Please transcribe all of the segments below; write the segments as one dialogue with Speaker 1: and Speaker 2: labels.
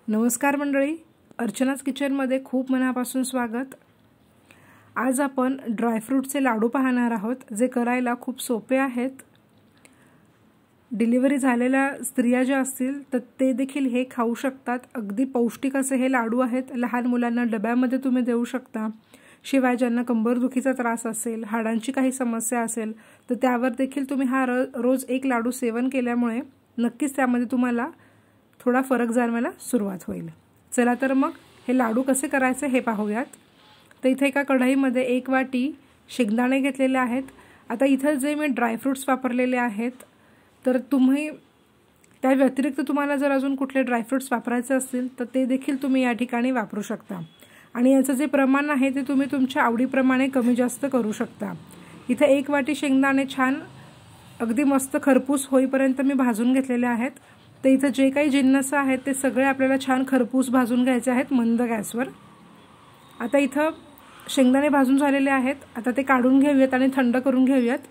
Speaker 1: नमस्कार मंडळी, अर्चनाज किचनमध्ये खूप मनापासून स्वागत। आज आपण ड्रायफ्रूटचे लाडू पाहणार आहोत, जे करायला खूप सोपे आहेत। डिलिव्हरी झालेल्या स्त्रिया ज्या असतील तर ते देखील हे खाऊ शकतात। अगदी पौष्टिक असे हे लाडू आहेत। लहान मुलांना डब्यामध्ये तुम्ही देऊ शकता। शिवाय ज्यांना कंबरदुखीचा त्रास असेल, हाडांची काही समस्या असेल तर त्यावर देखील तुम्ही हा रोज एक लाडू सेवन केल्यामुळे नक्कीच त्यामध्ये तुम्हाला थोडा फरक जाणवायला सुरुवात होईल। चला तर मग हे लाडू कसे करायचे हे पाहूयात। तर इथे एका कढईमध्ये 1 वाटी शेंगदाणे घेतलेले आहेत। आता इथे जे मी ड्रायफ्रूट्स वापरलेले आहेत, तर तुम्ही त्या व्यतिरिक्त तुम्हाला जर अजून कुठले ड्रायफ्रूट्स वापरायचे असतील तर ते देखील तुम्ही या ठिकाणी वापरू शकता। आणि याचं जे प्रमाण आहे ते तुम्ही तुमच्या आवडीप्रमाणे कमी जास्त करू शकता। इथे 1 वाटी शेंगदाणे छान अगदी मस्त खरपूस होईपर्यंत मी भाजून घेतलेले आहेत। तर इथे जे काही जिन्नस आहेत ते सगळे आपल्याला छान खरपूस भाजून घ्यायचे आहेत मंद गॅसवर। आता इथे शेंगदाणे भाजून झालेले आहेत। आता ते काढून घेऊयात आणि थंड करून घेऊयात।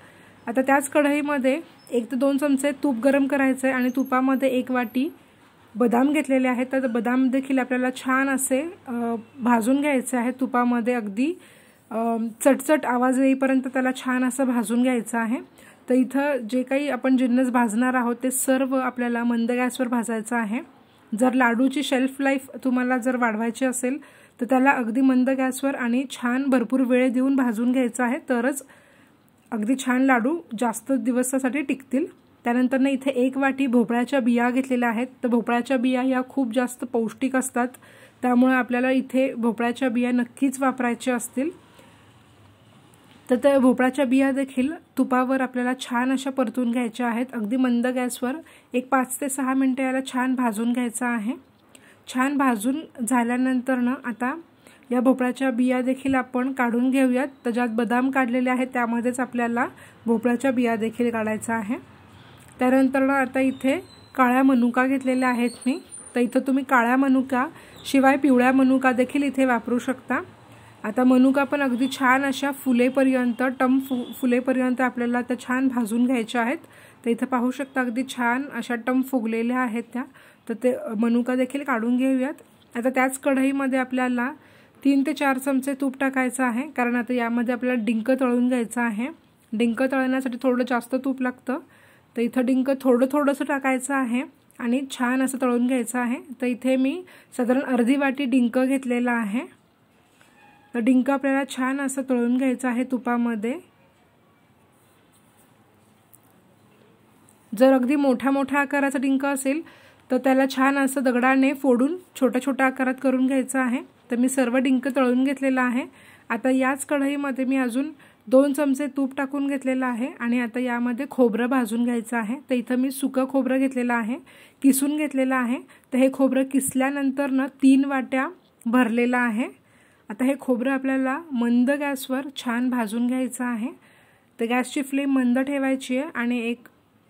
Speaker 1: आता त्याच कढईमध्ये 1 ते 2 चमचे तूप गरम करायचे आणि तुपामध्ये 1 वाटी बदाम घेतलेले आहेत। तर बदाम देखील आपल्याला छान असे भाजून घ्यायचे आहेत तुपामध्ये। अगदी चटचट आवाज येईपर्यंत त्याला छान असं भाजून घ्यायचं आहे। तर इथे जे काही आपण जिन्नस भाजणार आहोत ते सर्व आपल्याला मंद गॅसवर भाजायचं आहे। जर लाडूची शेल्फ लाईफ तुम्हाला जर वाढवायची असेल तर त्याला अगदी मंद गॅसवर आणि छान भरपूर वेळ देऊन भाजून घ्यायचं आहे, तरच अगदी छान लाडू जास्त दिवसासाठी टिकतील। त्यानंतर इथे 1 वाटी भोपळ्याच्या बिया घेतलेल्या आहेत। तर भोपळ्याच्या बिया या खूप जास्त पौष्टिक असतात, त्यामुळे आपल्याला इथे भोपळ्याच्या बिया नक्कीच वापरायच्या असतील। तर त्या भोपळ्याच्या बिया देखील तुपावर आपल्याला छान अशा परतून घ्यायच्या आहेत। अगदी मंद गॅसवर 5 ते 6 मिनिटे याला छान भाजून घ्यायचं आहे। छान भाजून झाल्यानंतर आता या भोपळ्याच्या बिया देखील आपण काढून घेऊयात। तर ज्यात बदाम काढलेले आहेत त्यामध्येच आपल्याला भोपळ्याच्या बिया देखील काढायचा आहे। त्यानंतर आता इथे काळ्या मनुका घेतलेल्या आहेत मी। तर इथे तुम्ही काळ्या मनुका शिवाय पिवळ्या मनुका देखील इथे वापरू शकता। आता मनुका पण अगदी छान अशा फुलेपर्यंत फुलेपर्यंत आपल्याला त्या छान भाजून घ्यायच्या आहेत। तर इथे पाहू शकता अगदी छान अशा फुगलेल्या आहेत त्या। तर ते मनुका देखील काढून घेऊयात। आता त्याच कढईमध्ये आपल्याला 3 ते 4 चमचे तूप टाकायचं आहे, कारण आता यामध्ये आपल्याला डिंक तळून घ्यायचं आहे। डिंक तळण्यासाठी थोडं जास्त तूप लागतं। तर इथं डिंक थोडंसं टाकायचं आहे आणि छान असं तळून घ्यायचं आहे। तर इथे मी साधारण अर्धी वाटी डिंक घेतलेला आहे। तर डिंक आपल्याला छान असं तळून घ्यायचं आहे तुपामध्ये। जर अगदी मोठ्या आकाराचा डिंक असेल तर त्याला छान असं दगडाने फोडून छोट्या आकारात करून घ्यायचं आहे। तर मी सर्व डिंक तळून घेतलेला आहे। आता याच कढईमध्ये मी अजून 2 चमचे तूप टाकून घेतलेलं आहे आणि आता यामध्ये खोबरं भाजून घ्यायचं आहे। तर इथं मी सुकं खोबरं घेतलेलं आहे, किसून घेतलेलं आहे। तर हे खोबरं किसल्यानंतर 3 वाट्या भरलेलं आहे। आता हे खोबरं आपल्याला मंद गॅसवर छान भाजून घ्यायचं आहे। तर गॅसची फ्लेम मंद ठेवायची आहे आणि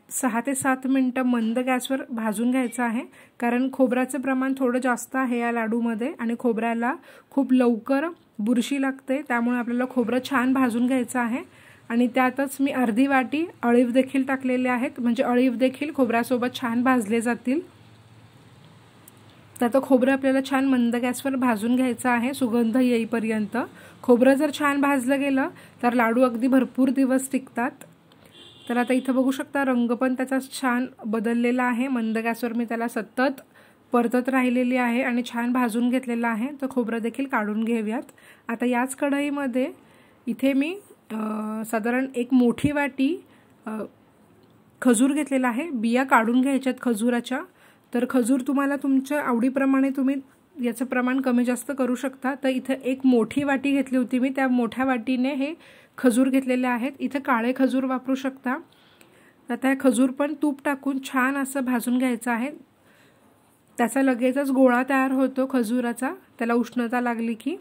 Speaker 1: 6 ते 7 मिनिटं मंद गॅसवर भाजून घ्यायचं आहे, कारण खोबऱ्याचं प्रमाण थोडं जास्त आहे या लाडूमध्ये आणि खोबऱ्याला खूप लवकर बुरशी लागते। त्यामुळे आपल्याला खोबरं छान भाजून घ्यायचं आहे। आणि त्यातच मी अर्धी वाटी अळीव देखील टाकलेले आहेत, म्हणजे अळीव देखील खोबऱ्यासोबत छान भाजले जातील। तर आता खोबरं आपल्याला छान मंद गॅसवर भाजून घ्यायचं आहे सुगंध येईपर्यंत। खोबरं जर छान भाजलं गेलं तर लाडू अगदी भरपूर दिवस टिकतात। तर आता इथं बघू शकता रंग पण त्याचा छान बदललेला आहे। मंद गॅसवर मी त्याला सतत परतत राहिलेली आहे आणि छान भाजून घेतलेला आहे। तर खोबरं देखील काढून घेऊयात। आता याच कढईमध्ये इथे मी साधारण 1 मोठी वाटी खजूर घेतलेला आहे। बिया काढून घ्यायच्यात खजुराच्या। तर खजूर तुम्हाला तुमच्या आवडीप्रमाणे तुम्ही याचं प्रमाण कमी जास्त करू शकता। तर इथे 1 मोठी वाटी घेतली होती मी, त्या मोठ्या वाटीने हे खजूर घेतलेले आहेत। इथे काळे खजूर वापरू शकता। आता हे खजूर पण तूप टाकून छान असं भाजून घ्यायचं आहे। त्याचा लगेचच गोळा तयार होतो खजुराचा, त्याला उष्णता लागली की।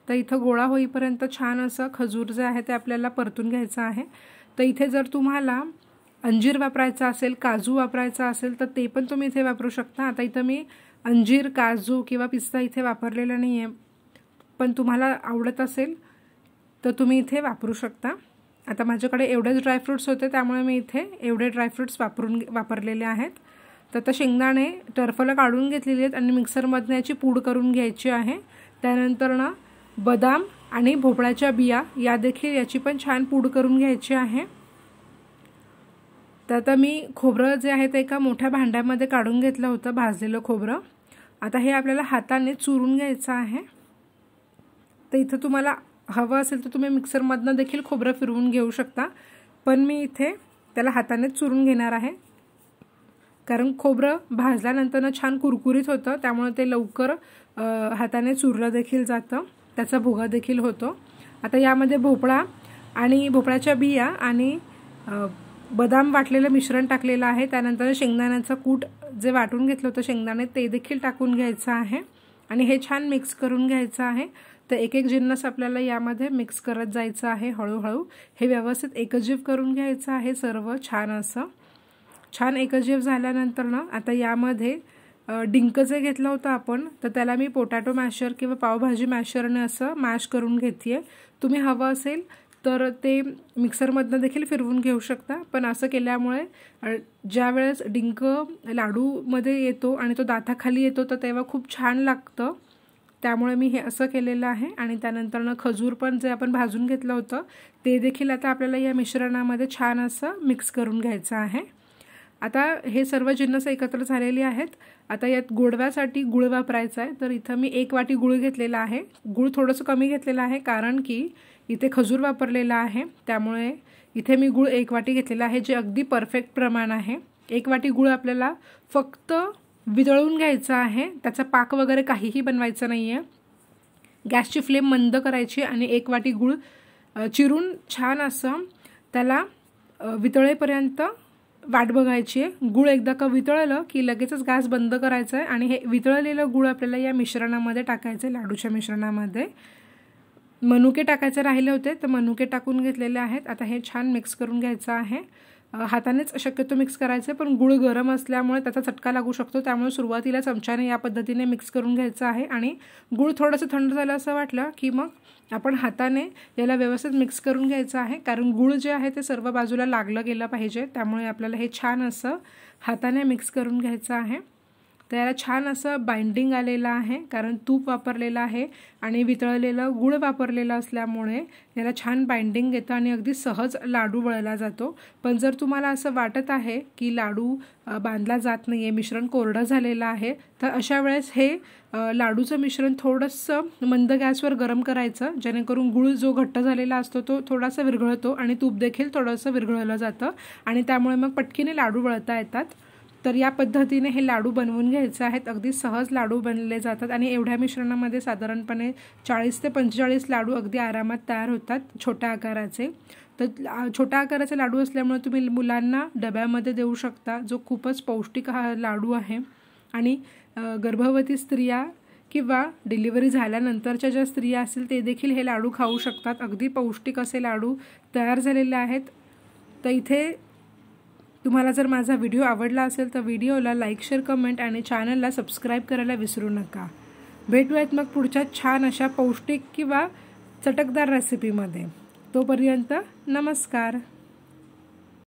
Speaker 1: तर इथं गोळा होईपर्यंत छान असं खजूर जे आहे ते आपल्याला परतून घ्यायचं आहे। तर इथे जर तुम्हाला अंजीर वापरायचा असेल, काजू वापरायचा असेल तर ते पण तुम्ही इथे वापरू शकता। आता इथं मी अंजीर, काजू किंवा पिस्ता इथे वापरलेला नाही आहे, पण तुम्हाला आवडत असेल तर तुम्ही इथे वापरू शकता। आता माझ्याकडे एवढेच ड्रायफ्रूट्स होते त्यामुळे मी इथे एवढे ड्रायफ्रूट्स वापरलेले आहेत। तर आता शेंगदाणे टरफलं काढून घेतलेली आहेत आणि मिक्सरमधून याची पूड करून घ्यायची आहे। त्यानंतर ना बदाम आणि भोपळ्याच्या बिया या देखील याची पण छान पूड करून घ्यायची आहे। तर आता मी खोबरं जे आहे ते एका मोठ्या भांड्यामध्ये काढून घेतलं होतं भाजलेलं खोबरं। आता हे आपल्याला हाताने चुरून घ्यायचं आहे। तर इथं तुम्हाला हवं असेल तर तुम्ही मिक्सरमधून देखील खोबरं फिरवून घेऊ शकता, पण मी इथे त्याला हाताने चुरून घेणार आहे, कारण खोबरं भाजल्यानंतर ना छान कुरकुरीत होतं, त्यामुळे ते लवकर हाताने चुरलं देखील जातं, त्याचा भुगा देखील होतो। आता यामध्ये भोपळा आणि भोपळ्याच्या बिया आणि बदाम वाटलेलं मिश्रण टाकलेलं आहे। त्यानंतर शेंगदाण्याचं कूट जे वाटून घेतलं होतं शेंगदाणे ते देखील टाकून घ्यायचं आहे आणि हे छान मिक्स करून घ्यायचं आहे। तर एक एक जिन्नस आपल्याला यामध्ये मिक्स करत जायचं आहे हळूहळू। हे व्यवस्थित एकजीव करून घ्यायचं आहे सर्व छान असं। छान एकजीव झाल्यानंतर ना आता यामध्ये डिंक जे घेतलं होतं आपण, तर त्याला मी पोटॅटो मॅशर किंवा पावभाजी मॅशरने असं मॅश करून घेतेय। तुम्ही हवं असेल तर ते मिक्सरमधनं देखील फिरवून घेऊ शकता, पण असं केल्यामुळे ज्या वेळेस डिंक लाडूमध्ये येतो आणि तो दाताखाली येतो तर तेव्हा खूप छान लागतं, त्यामुळे मी हे असं केलेलं आहे। आणि त्यानंतर खजूर पण जे आपण भाजून घेतलं होतं ते देखील आता आपल्याला या मिश्रणामध्ये छान असं मिक्स करून घ्यायचं आहे। आता हे सर्व जिन्नस एकत्र झालेली आहेत। आता यात गोडव्यासाठी गुळ वापरायचा आहे, तर इथं मी 1 वाटी गुळ घेतलेला आहे। गुळ थोडंसं कमी घेतलेलं आहे कारण की इथे खजूर वापरलेला आहे, त्यामुळे इथे मी गुळ 1 वाटी घेतलेला आहे, जे अगदी परफेक्ट प्रमाण आहे। 1 वाटी गुळ आपल्याला फक्त वितळून घ्यायचा आहे, त्याचा पाक वगैरे काहीही बनवायचं नाहीये। गॅसची फ्लेम मंद करायची आणि 1 वाटी गुळ चिरून छान असं त्याला वितळेपर्यंत वाट बघायची आहे। गुळ एकदा का वितळलं की लगेचच गॅस बंद करायचा आहे आणि हे वितळलेलं गुळ आपल्याला या मिश्रणामध्ये टाकायचं आहे, लाडूच्या मिश्रणामध्ये। मनुके टाकायचे राहिले होते तर मनुके टाकून घेतलेले आहेत। आता हे छान मिक्स करून घ्यायचं आहे, हातानेच शक्यतो मिक्स करायचं, पण गुळ गरम असल्यामुळे त्याचा चटका लागू शकतो, त्यामुळे सुरुवातीला चमच्याने या पद्धतीने मिक्स करून घ्यायचं आहे। आणि गुळ थोडंसं थंड झालं असं वाटलं की मग आपण हाताने याला व्यवस्थित मिक्स करून घ्यायचं आहे, कारण गुळ जे आहे ते सर्व बाजूला लागलं गेलं पाहिजे, त्यामुळे आपल्याला हे छान असं हाताने मिक्स करून घ्यायचं आहे। तर याला छान असं बाइंडिंग आलेलं आहे, कारण तूप वापरलेलं आहे आणि वितळलेलं गुळ वापरलेलं असल्यामुळे याला छान बाइंडिंग येतं आणि अगदी सहज लाडू वळला जातो। पण जर तुम्हाला असं वाटत आहे की लाडू बांधला जात नाहीये, मिश्रण कोरडं झालेलं आहे, तर अशा वेळेस हे लाडूचं मिश्रण थोडंसं मंद गॅसवर गरम करायचं, जेणेकरून गुळ जो घट्ट झालेला असतो तो थोडासा विरघळतो आणि तूप देखील थोडंसं विरघळलं जातं आणि त्यामुळे मग पटकीने लाडू वळता येतात। तर या पद्धतीने हे लाडू बनवून घ्यायचे आहेत, अगदी सहज लाडू बनले जातात आणि एवढ्या मिश्रणामध्ये साधारणपणे 40 ते 45 लाडू अगदी आरामात तयार होतात छोट्या आकाराचे। तर छोट्या आकाराचे लाडू असल्यामुळे तुम्ही मुलांना डब्यामध्ये देऊ शकता, जो खूपच पौष्टिक हा लाडू आहे। आणि गर्भवती स्त्रिया किंवा डिलिव्हरी झाल्यानंतरच्या ज्या स्त्रिया असतील ते देखील हे लाडू खाऊ शकतात, अगदी पौष्टिक असे लाडू तयार झालेले आहेत। तर इथे तुम्हाला जर माझा व्हिडिओ आवडला असेल तर व्हिडिओला लाईक, शेअर, कमेंट आणि चॅनलला सबस्क्राईब करायला विसरू नका। भेटूयात मग पुढच्या छान अशा पौष्टिक किंवा चटकदार रेसिपीमध्ये। तोपर्यंत नमस्कार।